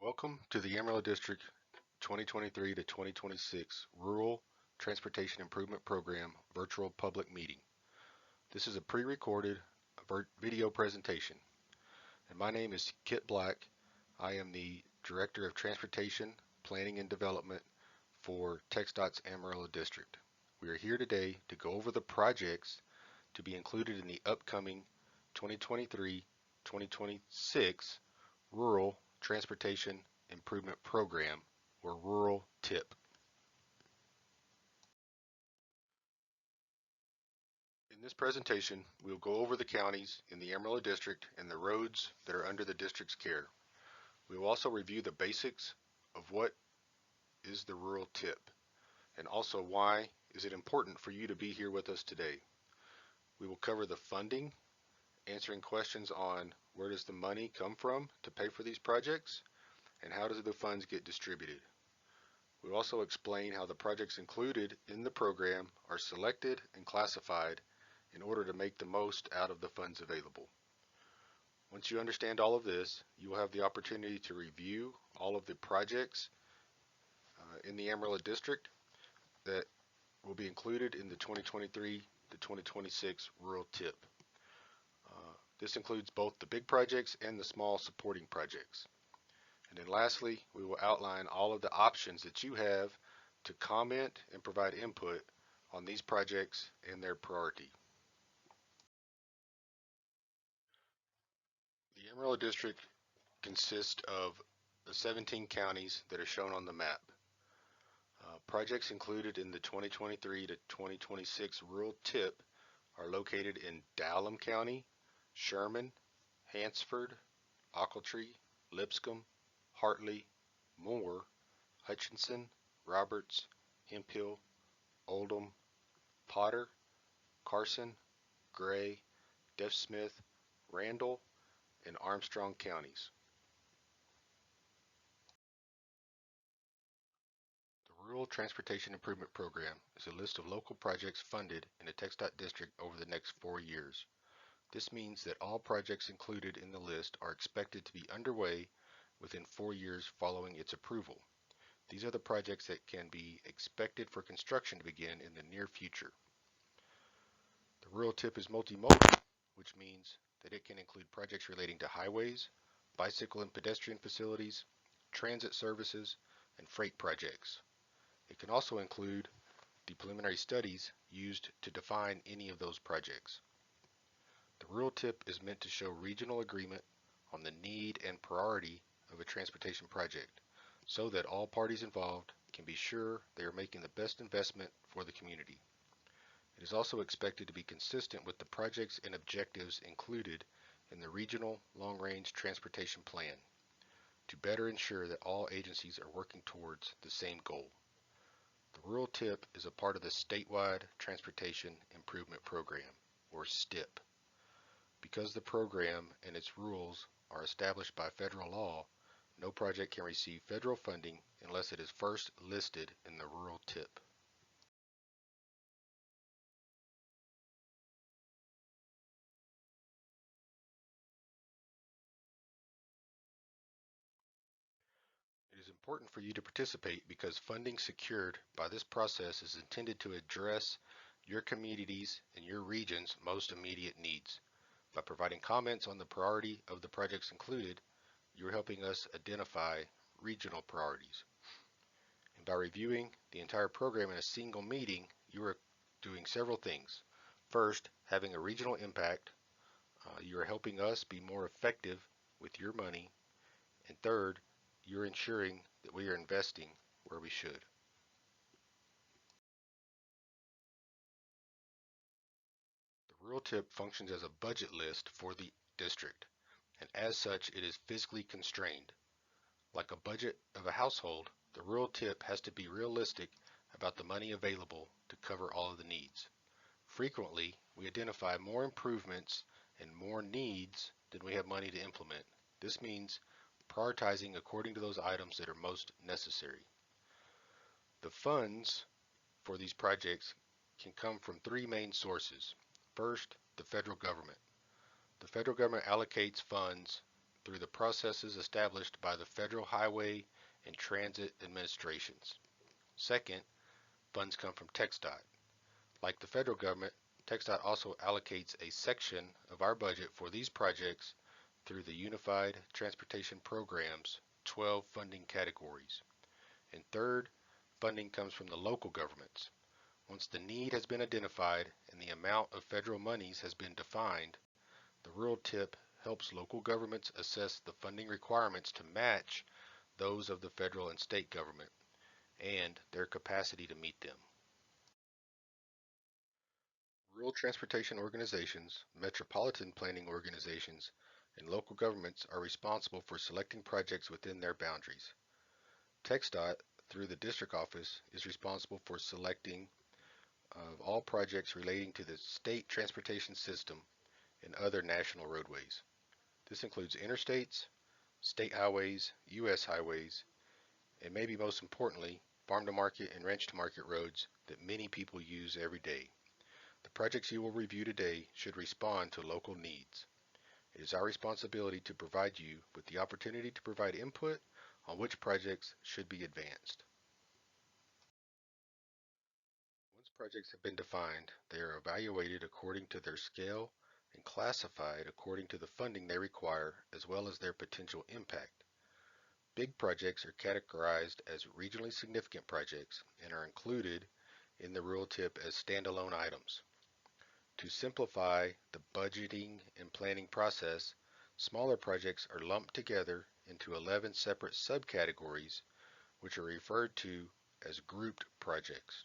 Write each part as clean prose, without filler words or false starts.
Welcome to the Amarillo District 2023 to 2026 Rural Transportation Improvement Program virtual public meeting. This is a pre-recorded video presentation, and my name is Kit Black. I am the Director of Transportation, Planning and Development for TxDOT's Amarillo District. We are here today to go over the projects to be included in the upcoming 2023-2026 Rural Transportation Improvement Program, or Rural TIP. In this presentation, we will go over the counties in the Amarillo District and the roads that are under the district's care. We will also review the basics of what is the Rural TIP, and also why is it important for you to be here with us today. We will cover the funding, answering questions on where does the money come from to pay for these projects, and how do the funds get distributed. We'll also explain how the projects included in the program are selected and classified in order to make the most out of the funds available. Once you understand all of this, you will have the opportunity to review all of the projects in the Amarillo District that will be included in the 2023 to 2026 Rural TIP. This includes both the big projects and the small supporting projects. And then lastly, we will outline all of the options that you have to comment and provide input on these projects and their priority. The Amarillo District consists of the 17 counties that are shown on the map. Projects included in the 2023 to 2026 Rural TIP are located in Dallam County, Sherman, Hansford, Ochiltree, Lipscomb, Hartley, Moore, Hutchinson, Roberts, Hemphill, Oldham, Potter, Carson, Gray, Deaf Smith, Randall, and Armstrong counties. The Rural Transportation Improvement Program is a list of local projects funded in a TxDOT district over the next 4 years. This means that all projects included in the list are expected to be underway within 4 years following its approval. These are the projects that can be expected for construction to begin in the near future. The Rural TIP is multimodal, which means that it can include projects relating to highways, bicycle and pedestrian facilities, transit services, and freight projects. It can also include the preliminary studies used to define any of those projects. The Rural TIP is meant to show regional agreement on the need and priority of a transportation project so that all parties involved can be sure they are making the best investment for the community. It is also expected to be consistent with the projects and objectives included in the Regional Long-Range Transportation Plan to better ensure that all agencies are working towards the same goal. The Rural TIP is a part of the Statewide Transportation Improvement Program, or STIP. Because the program and its rules are established by federal law, no project can receive federal funding unless it is first listed in the Rural TIP. It is important for you to participate because funding secured by this process is intended to address your community's and your region's most immediate needs. By providing comments on the priority of the projects included, you're helping us identify regional priorities. And by reviewing the entire program in a single meeting, you are doing several things. First, having a regional impact. You are helping us be more effective with your money. And third, you're ensuring that we are investing where we should. The Rural TIP functions as a budget list for the district, and as such it is physically constrained. Like a budget of a household, the Rural TIP has to be realistic about the money available to cover all of the needs. Frequently, we identify more improvements and more needs than we have money to implement. This means prioritizing according to those items that are most necessary. The funds for these projects can come from 3 main sources. First, the federal government. The federal government allocates funds through the processes established by the Federal Highway and Transit Administrations. Second, funds come from TxDOT. Like the federal government, TxDOT also allocates a section of our budget for these projects through the Unified Transportation Program's 12 funding categories. And third, funding comes from the local governments. Once the need has been identified and the amount of federal monies has been defined, the rural tip helps local governments assess the funding requirements to match those of the federal and state government and their capacity to meet them. Rural transportation organizations, metropolitan planning organizations, and local governments are responsible for selecting projects within their boundaries. TxDOT, through the district office, is responsible for selecting of all projects relating to the state transportation system and other national roadways. This includes interstates, state highways, U.S. highways, and maybe most importantly, farm to market and ranch to market roads that many people use every day. The projects you will review today should respond to local needs. It is our responsibility to provide you with the opportunity to provide input on which projects should be advanced. Once projects have been defined, they are evaluated according to their scale and classified according to the funding they require as well as their potential impact. Big projects are categorized as regionally significant projects and are included in the rural tip as standalone items. To simplify the budgeting and planning process, smaller projects are lumped together into 11 separate subcategories, which are referred to as grouped projects.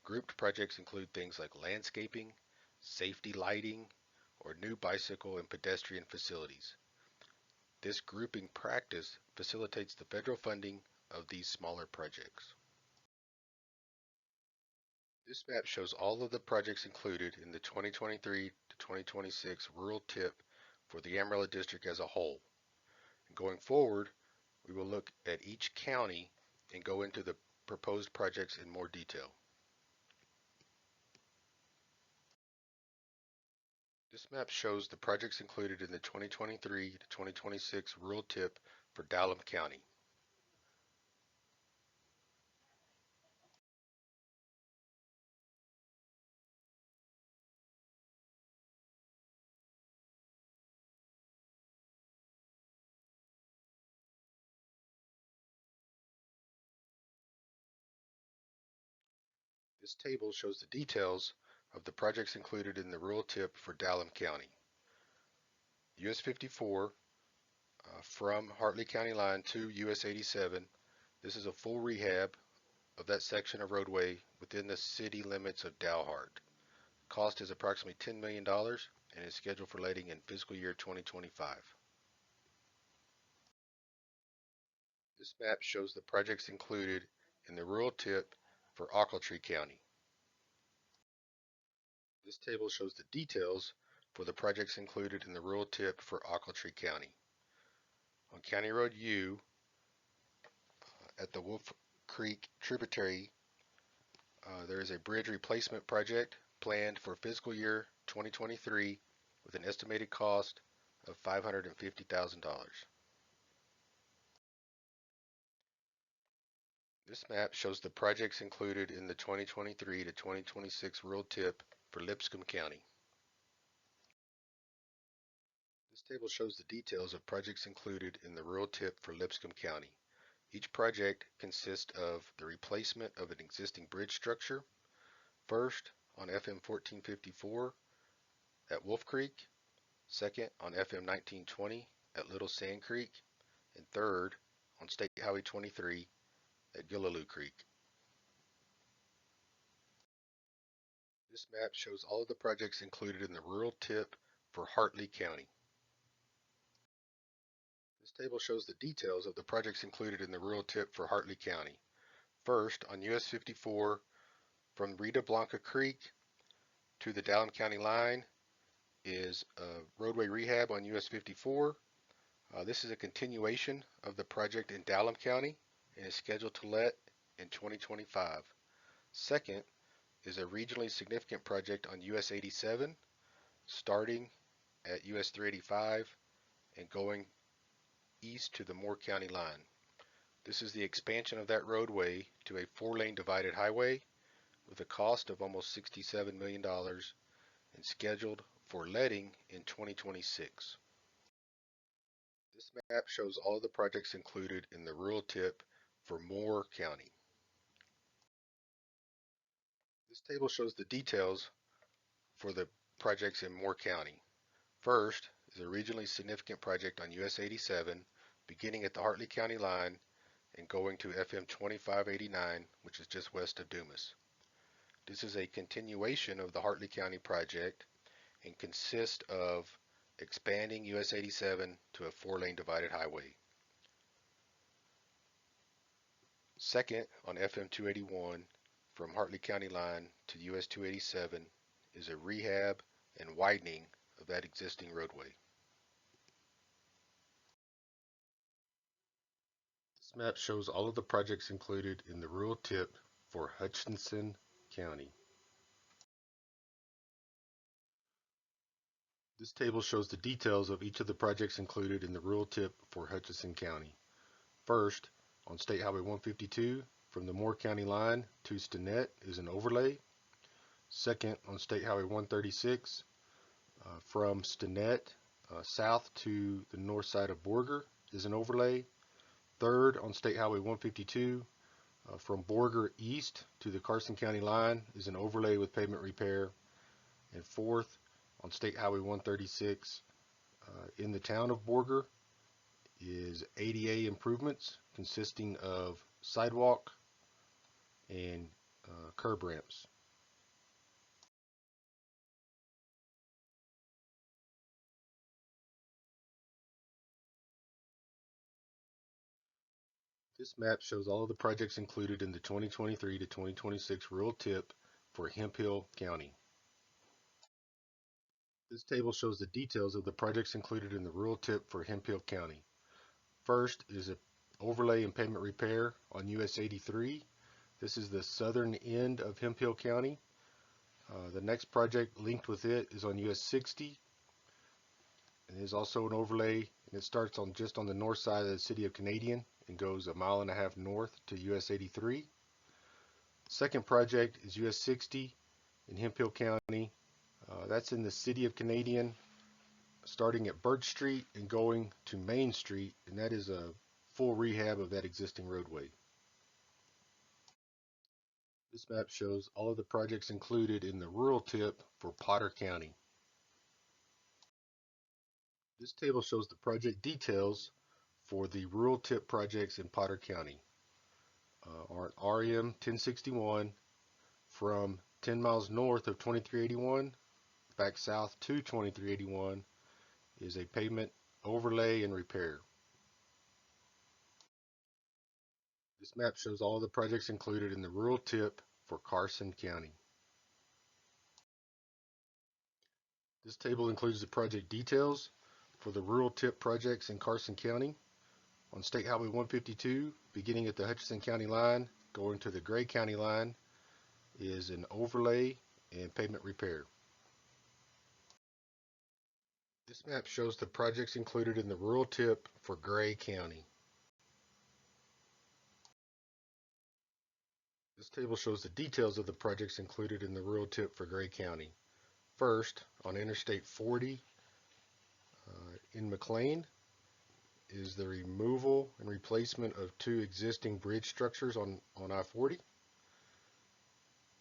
Grouped projects include things like landscaping, safety lighting, or new bicycle and pedestrian facilities. This grouping practice facilitates the federal funding of these smaller projects. This map shows all of the projects included in the 2023 to 2026 rural tip for the Amarillo District as a whole. Going forward, we will look at each county and go into the proposed projects in more detail. This map shows the projects included in the 2023 to 2026 rural tip for Dallam County. This table shows the details of the projects included in the rural tip for Dallam County. US 54 from Hartley County line to US 87. This is a full rehab of that section of roadway within the city limits of Dalhart. Cost is approximately $10 million and is scheduled for letting in fiscal year 2025. This map shows the projects included in the rural tip for Ochiltree County. This table shows the details for the projects included in the rural tip for Ochiltree County. On County Road U, at the Wolf Creek tributary, there is a bridge replacement project planned for fiscal year 2023 with an estimated cost of $550,000. This map shows the projects included in the 2023 to 2026 rural tip for Lipscomb County. This table shows the details of projects included in the rural tip for Lipscomb County. Each project consists of the replacement of an existing bridge structure, first on FM 1454 at Wolf Creek, second on FM 1920 at Little Sand Creek, and third on State Highway 23 at Gillaloo Creek. This map shows all of the projects included in the rural tip for Hartley County. This table shows the details of the projects included in the rural tip for Hartley County. First, on US 54 from Rita Blanca Creek to the Dallam County line is a roadway rehab on US 54. This is a continuation of the project in Dallam County and is scheduled to let in 2025. Second is a regionally significant project on US 87, starting at US 385 and going east to the Moore County line. This is the expansion of that roadway to a 4-lane divided highway with a cost of almost $67 million and scheduled for letting in 2026. This map shows all of the projects included in the rural tip for Moore County. This table shows the details for the projects in Moore County. First is a regionally significant project on US 87 beginning at the Hartley County line and going to FM 2589, which is just west of Dumas. This is a continuation of the Hartley County project and consists of expanding US 87 to a 4-lane divided highway. Second, on FM 281 from Hartley County line to US 287 is a rehab and widening of that existing roadway. This map shows all of the projects included in the rural tip for Hutchinson County. This table shows the details of each of the projects included in the rural tip for Hutchinson County. First, on State Highway 152 from the Moore County line to Stinnett is an overlay. Second, on State Highway 136 from Stinnett south to the north side of Borger is an overlay. Third, on State Highway 152 from Borger east to the Carson County line is an overlay with pavement repair. And fourth, on State Highway 136 in the town of Borger is ADA improvements consisting of sidewalk and curb ramps. This map shows all of the projects included in the 2023 to 2026 rural tip for Hemphill County. This table shows the details of the projects included in the rural tip for Hemphill County. First is an overlay and pavement repair on US 83. This is the southern end of Hemphill County. The next project linked with it is on US 60. And there's also an overlay, and it starts on just on the north side of the city of Canadian and goes 1.5 miles north to US 83. Second project is US 60 in Hemphill County. That's in the city of Canadian, starting at Birch Street and going to Main Street, and that is a full rehab of that existing roadway. This map shows all of the projects included in the rural tip for Potter County. This table shows the project details for the rural tip projects in Potter County. On RM 1061 from 10 miles north of 2381 back south to 2381 is a pavement overlay and repair. This map shows all of the projects included in the rural tip for Carson County. This table includes the project details for the rural tip projects in Carson County. On State Highway 152, beginning at the Hutchinson County line, going to the Gray County line, is an overlay and pavement repair. This map shows the projects included in the rural tip for Gray County. This table shows the details of the projects included in the rural tip for Gray County. First, on Interstate 40 in McLean is the removal and replacement of 2 existing bridge structures on I-40.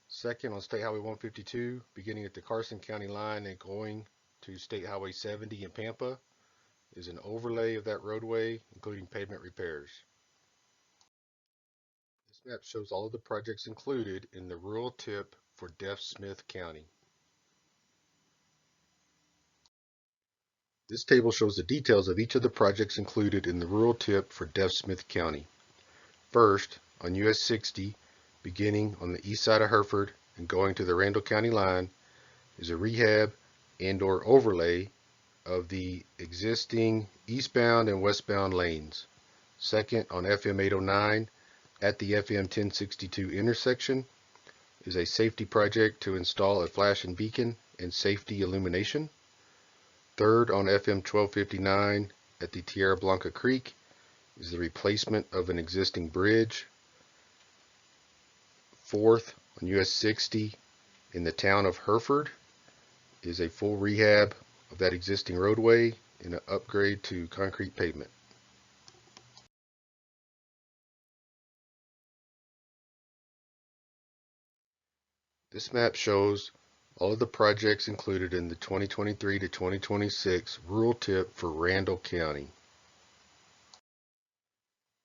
Second, on State Highway 152, beginning at the Carson County line and going to State Highway 70 in Pampa, is an overlay of that roadway, including pavement repairs. This map shows all of the projects included in the rural tip for Deaf Smith County. This table shows the details of each of the projects included in the rural tip for Deaf Smith County. First, on US 60, beginning on the east side of Hereford and going to the Randall County line, is a rehab and/or overlay of the existing eastbound and westbound lanes. Second, on FM 809 at the FM 1062 intersection is a safety project to install a flash and beacon and safety illumination. Third, on FM 1259 at the Tierra Blanca Creek is the replacement of an existing bridge. 4th, on US 60 in the town of Hereford, is a full rehab of that existing roadway and an upgrade to concrete pavement. This map shows all of the projects included in the 2023 to 2026 rural tip for Randall County.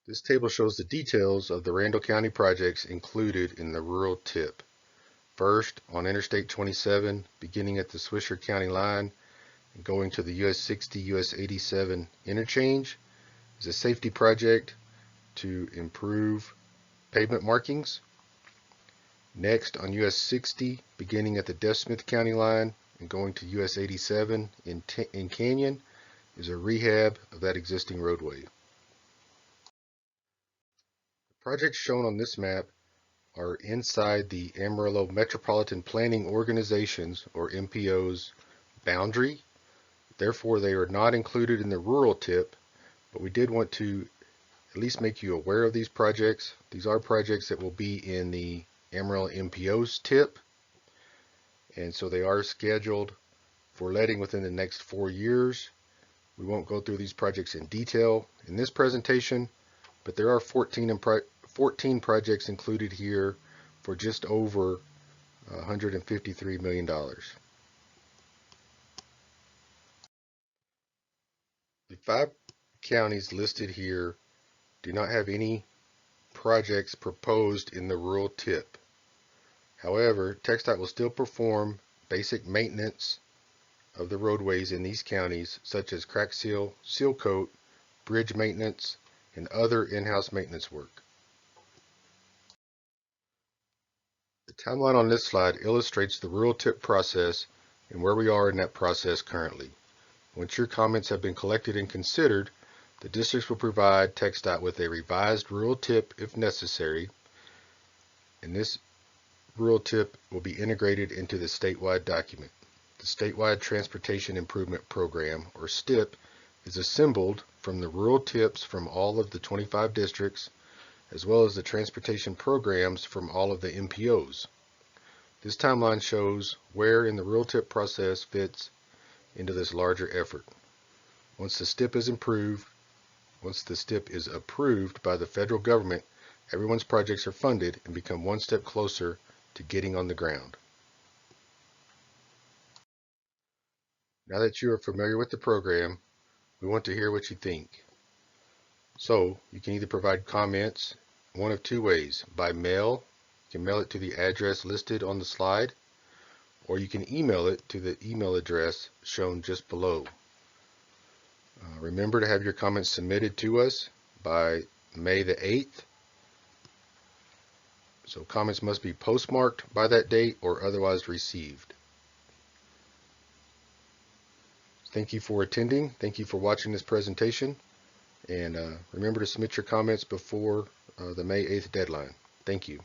This table shows the details of the Randall County projects included in the rural tip. First, on Interstate 27, beginning at the Swisher County line and going to the US 60, US 87 interchange, is a safety project to improve pavement markings. Next, on US 60, beginning at the Deaf Smith County line and going to US 87 in Canyon, is a rehab of that existing roadway. The projects shown on this map are inside the Amarillo Metropolitan Planning Organization's, or MPO's, boundary. Therefore, they are not included in the rural tip, but we did want to at least make you aware of these projects. These are projects that will be in the Amarillo MPO's tip, and so they are scheduled for letting within the next 4 years. We won't go through these projects in detail in this presentation, but there are 14 projects included here for just over $153 million. The 5 counties listed here do not have any projects proposed in the rural tip. However, TxDOT will still perform basic maintenance of the roadways in these counties, such as crack seal, seal coat, bridge maintenance, and other in-house maintenance work. The timeline on this slide illustrates the rural tip process and where we are in that process currently. Once your comments have been collected and considered, the districts will provide TxDOT with a revised rural tip if necessary, and this rural tip will be integrated into the statewide document. The Statewide Transportation Improvement Program, or STIP, is assembled from the rural tips from all of the 25 districts, as well as the transportation programs from all of the MPOs. This timeline shows where in the rural tip process fits into this larger effort. Once the STIP is approved by the federal government, everyone's projects are funded and become one step closer to getting on the ground. Now that you are familiar with the program, we want to hear what you think. So you can either provide comments one of 2 ways. By mail, you can mail it to the address listed on the slide, or you can email it to the email address shown just below. Remember to have your comments submitted to us by May the 8th. So comments must be postmarked by that date or otherwise received. Thank you for attending. Thank you for watching this presentation. And remember to submit your comments before the May 8th deadline. Thank you.